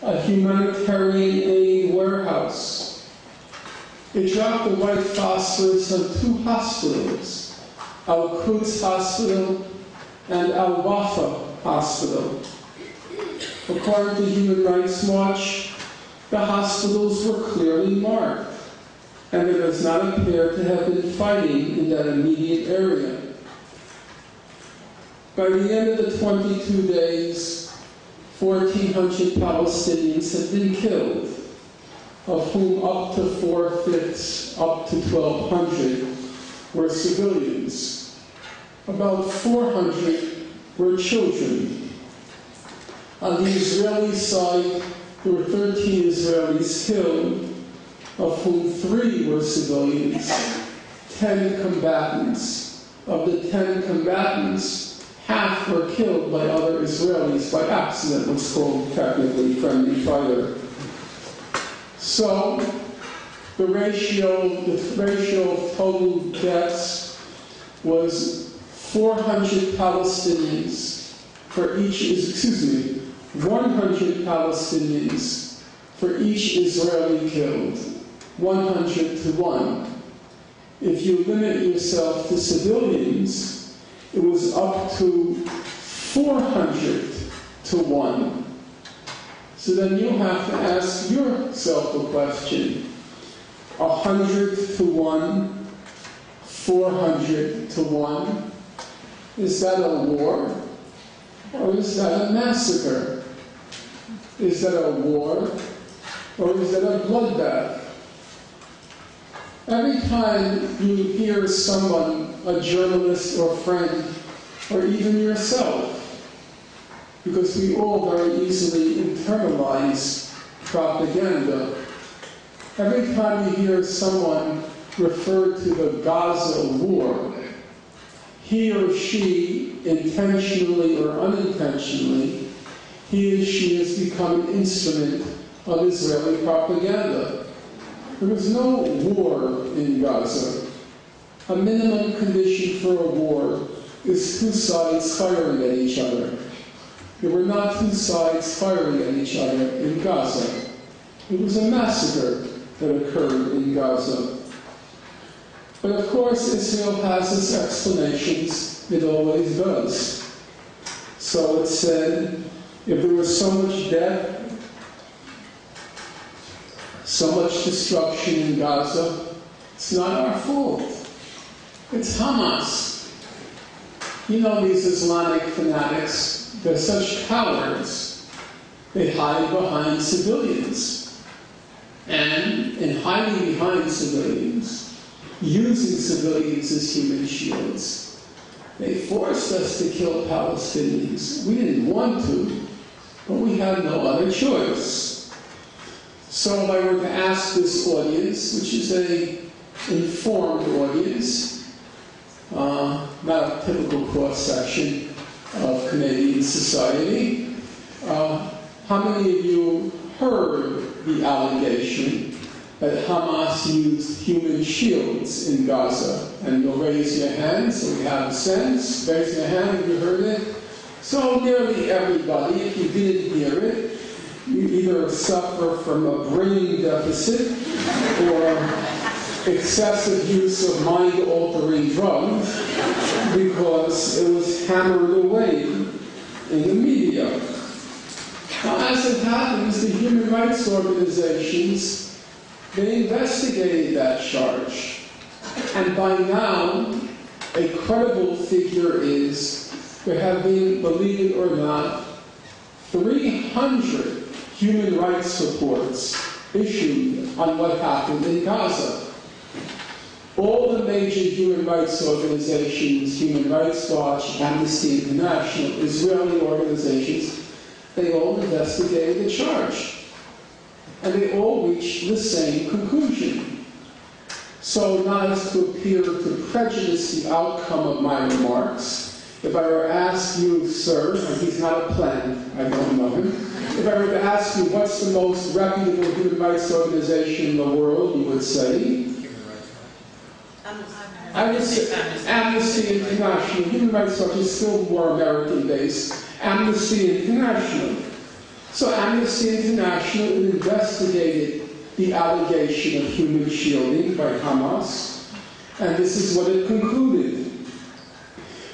a humanitarian aid warehouse. It dropped the white phosphorus on 2 hospitals, Al-Quds Hospital and Al-Wafa Hospital. According to Human Rights Watch, the hospitals were clearly marked, and there does not appear to have been fighting in that immediate area. By the end of the 22 days, 1,400 Palestinians had been killed, of whom up to 4/5, up to 1,200, were civilians. About 400 were children. On the Israeli side, there were 13 Israelis killed, of whom 3 were civilians, 10 combatants. Of the 10 combatants, half were killed by other Israelis by accident, what's called technically friendly fire. So the ratio of total deaths was 400 Palestinians for each, 100 Palestinians for each Israeli killed, 100 to 1. If you limit yourself to civilians, it was up to 400 to 1. So then you have to ask yourself a question. 100 to 1, 400 to 1. Is that a war? Or is that a massacre? Is that a war? Or is that a bloodbath? Every time you hear someone, a journalist or friend, or even yourself, because we all very easily internalize propaganda, every time you hear someone refer to the Gaza war, he or she, intentionally or unintentionally, he or she has become an instrument of Israeli propaganda. There was no war in Gaza. A minimum condition for a war is 2 sides firing at each other. There were not 2 sides firing at each other in Gaza. It was a massacre that occurred in Gaza. But of course, Israel has its explanations. It always does. So it said, if there was so much death, so much destruction in Gaza, it's not our fault. It's Hamas. You know these Islamic fanatics, they're such cowards. They hide behind civilians. And in hiding behind civilians, using civilians as human shields, they forced us to kill Palestinians. We didn't want to, but we had no other choice. So if I were to ask this audience, which is an informed audience, not a typical cross-section of Canadian society, how many of you heard the allegation that Hamas used human shields in Gaza? And you'll raise your hand so we have a sense. Raise your hand if you heard it. So nearly everybody, if you didn't hear it, you either suffer from a brain deficit or excessive use of mind-altering drugs because it was hammered away in the media. Now, as it happens, the human rights organizations, they investigated that charge. And by now, a credible figure is there have been, believe it or not, 300 human rights reports issued on what happened in Gaza. All the major human rights organizations, Human Rights Watch, Amnesty International, Israeli organizations, they all investigated the charge. And they all reached the same conclusion. So not as to appear to prejudice the outcome of my remarks, if I were to ask you, sir, and he's not a plant, I don't know him, if I were to ask you what's the most reputable human rights organization in the world, you would say? I would say Amnesty International. Human Rights Watch is still more American-based. Amnesty International. So Amnesty International investigated the allegation of human shielding by Hamas, and this is what it concluded.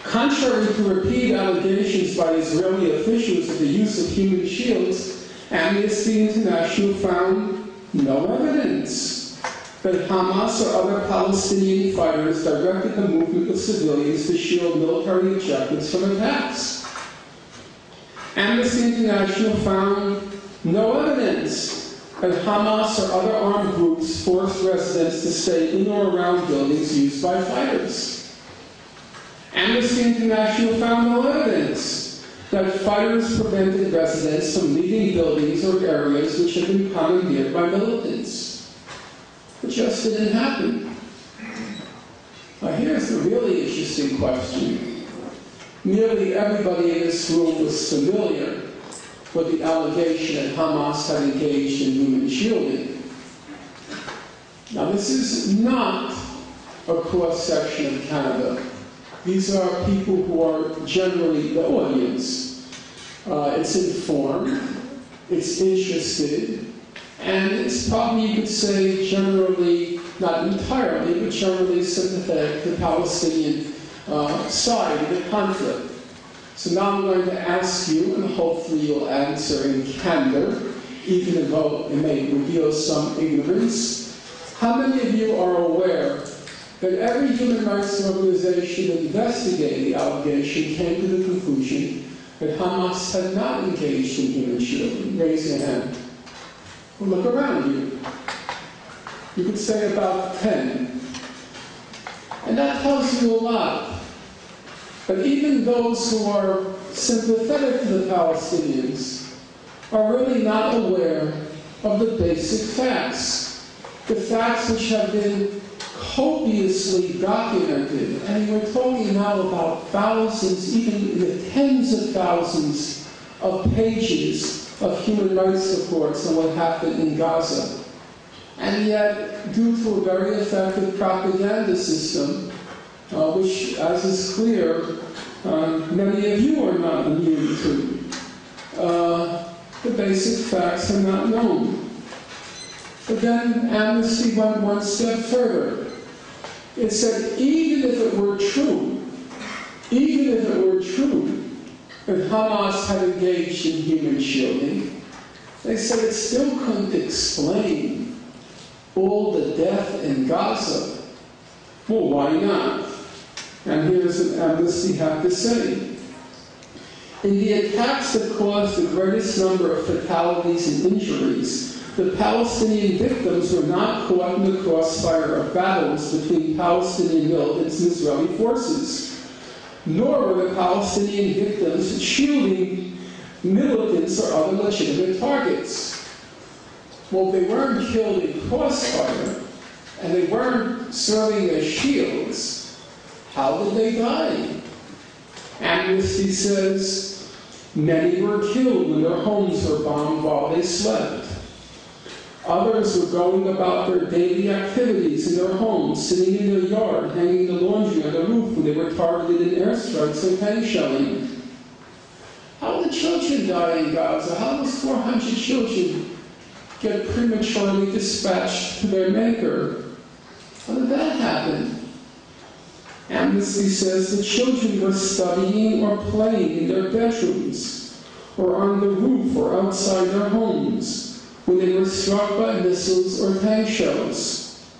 Contrary to repeated allegations by Israeli officials of the use of human shields, Amnesty International found no evidence that Hamas or other Palestinian fighters directed the movement of civilians to shield military objectives from attacks. Amnesty International found no evidence that Hamas or other armed groups forced residents to stay in or around buildings used by fighters. Amnesty International found no evidence that fighters prevented residents from leaving buildings or areas which had been commandeered by militants. It just didn't happen. Now here's the really interesting question. Nearly everybody in this room was familiar with the allegation that Hamas had engaged in human shielding. Now this is not a cross-section of Canada. These are people who are generally the audience. It's informed, it's interested, and it's probably, you could say, generally, not entirely, but generally sympathetic to the Palestinian side of the conflict. So now I'm going to ask you, and hopefully you'll answer in candor, even though it may reveal some ignorance. How many of you are aware that every human rights organization investigating the allegation came to the conclusion that Hamas had not engaged in human shielding? Raise your hand. Well, look around you. You could say about 10. And that tells you a lot. But even those who are sympathetic to the Palestinians are really not aware of the basic facts. The facts which have been copiously documented. And we're talking now about thousands, even in the tens of thousands of pages of human rights reports on what happened in Gaza. And yet, due to a very effective propaganda system, which, as is clear, many of you are not immune to, the basic facts are not known. But then Amnesty went one step further. It said even if it were true that Hamas had engaged in human shielding, they said it still couldn't explain all the death in Gaza. Well, why not? And here's what Amnesty had to say. In the attacks that caused the greatest number of fatalities and injuries, the Palestinian victims were not caught in the crossfire of battles between Palestinian militants and Israeli forces, nor were the Palestinian victims shielding militants or other legitimate targets. Well, they weren't killed in crossfire, and they weren't serving as shields. How did they die? Amnesty says many were killed when their homes were bombed while they slept. Others were going about their daily activities in their homes, sitting in their yard, hanging the laundry on the roof when they were targeted in airstrikes and tank shelling. How did children die in Gaza? How does 400 children get prematurely dispatched to their maker? How did that happen? Amnesty says the children were studying or playing in their bedrooms, or on the roof or outside their homes, when they were struck by missiles or tank shells.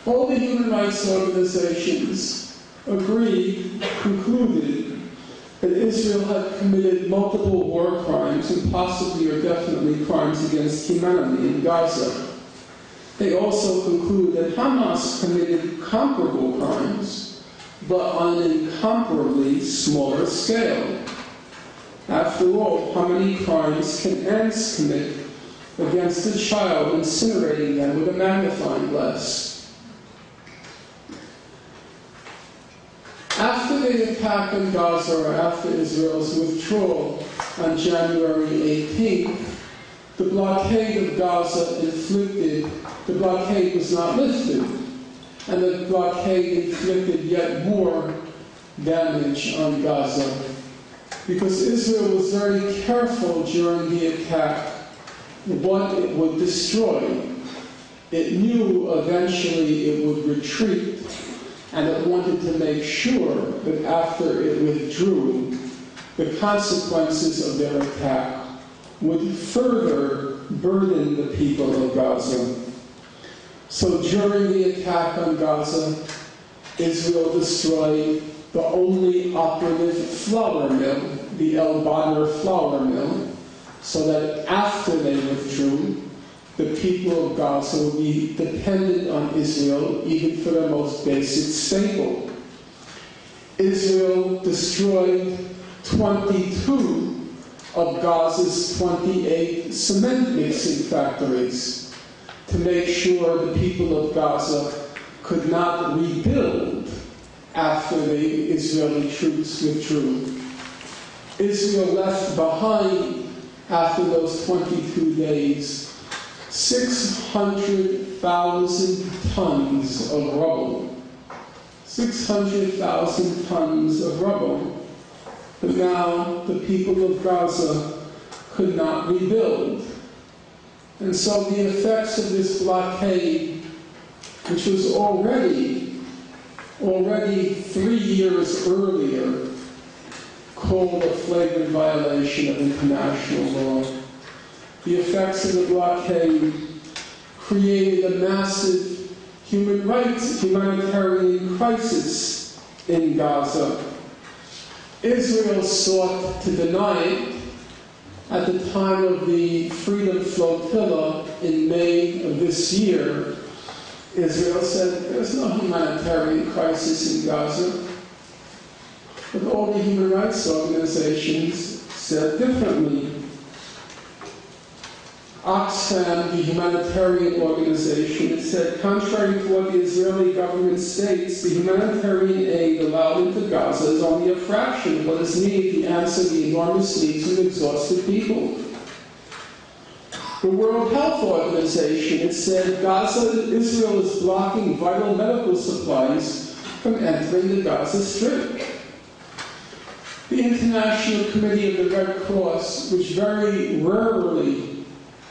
All the human rights organizations concluded that Israel had committed multiple war crimes and possibly or definitely crimes against humanity in Gaza. They also conclude that Hamas committed comparable crimes, but on an incomparably smaller scale. After all, how many crimes can ants commit against a child, incinerating them with a magnifying glass? After the attack on Gaza, or after Israel's withdrawal on January 18th, the blockade of Gaza the blockade was not lifted, and the blockade inflicted yet more damage on Gaza. because Israel was very careful during the attack what it would destroy. It knew eventually it would retreat, and it wanted to make sure that after it withdrew, the consequences of their attack would further burden the people of Gaza. So during the attack on Gaza, Israel destroyed the only operative flour mill, the El Badr flour mill, so that after they withdrew, the people of Gaza would be dependent on Israel even for their most basic staple. Israel destroyed 22 of Gaza's 28 cement mixing factories to make sure the people of Gaza could not rebuild after the Israeli troops withdrew. Israel left behind, after those 22 days, 600,000 tons of rubble. 600,000 tons of rubble. But now the people of Gaza could not rebuild. And so the effects of this blockade, which was already 3 years earlier called a flagrant violation of international law, the effects of the blockade created a massive humanitarian crisis in Gaza. Israel sought to deny it. At the time of the Freedom Flotilla in May of this year, Israel said there's no humanitarian crisis in Gaza. But all the human rights organizations said differently. Oxfam, the humanitarian organization, said, contrary to what the Israeli government states, the humanitarian aid allowed into Gaza is only a fraction of what is needed to answer the enormous needs of exhausted people. The World Health Organization, it said, Israel is blocking vital medical supplies from entering the Gaza Strip. The International Committee of the Red Cross, which very rarely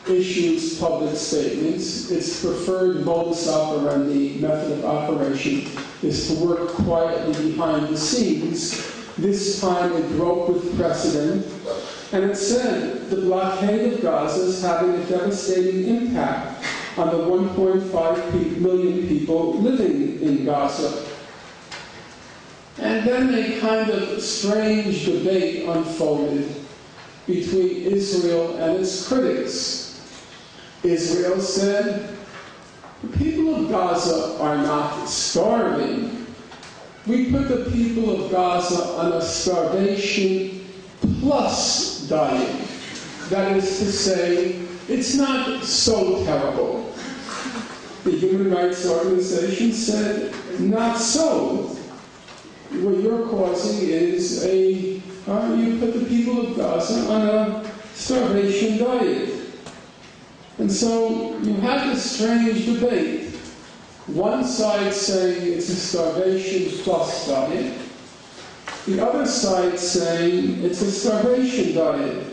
issues public statements, its preferred modus operandi method of operation is to work quietly behind the scenes. This time it broke with precedent, and it said the blockade of Gaza is having a devastating impact on the 1.5 million people living in Gaza. And then a kind of strange debate unfolded between Israel and its critics. Israel said, the people of Gaza are not starving. We put the people of Gaza on a starvation plus diet. That is to say, it's not so terrible. The Human Rights Organization said, not so. What you're causing is you put the people of Gaza on a starvation diet. And so you have this strange debate. One side saying it's a starvation plus diet. The other side saying it's a starvation diet.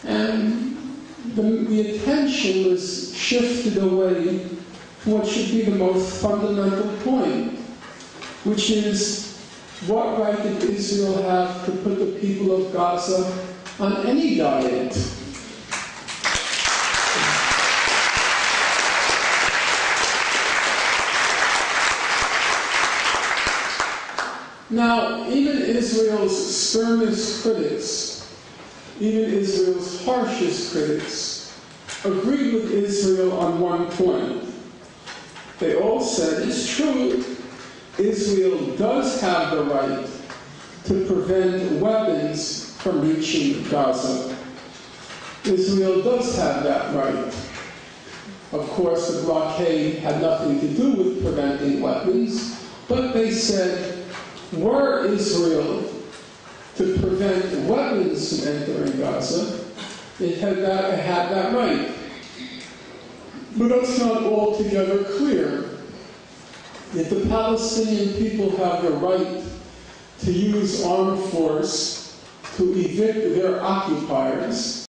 And the attention was shifted away from what should be the most fundamental point, which is, what right did Israel have to put the people of Gaza on any diet? Now, even Israel's sternest critics, even Israel's harshest critics, agreed with Israel on one point. They all said, it's true, Israel does have the right to prevent weapons from reaching Gaza. Israel does have that right. Of course, the blockade had nothing to do with preventing weapons, but they said, were Israel to prevent weapons from entering Gaza, it had that right. But that's not altogether clear. If the Palestinian people have the right to use armed force to evict their occupiers,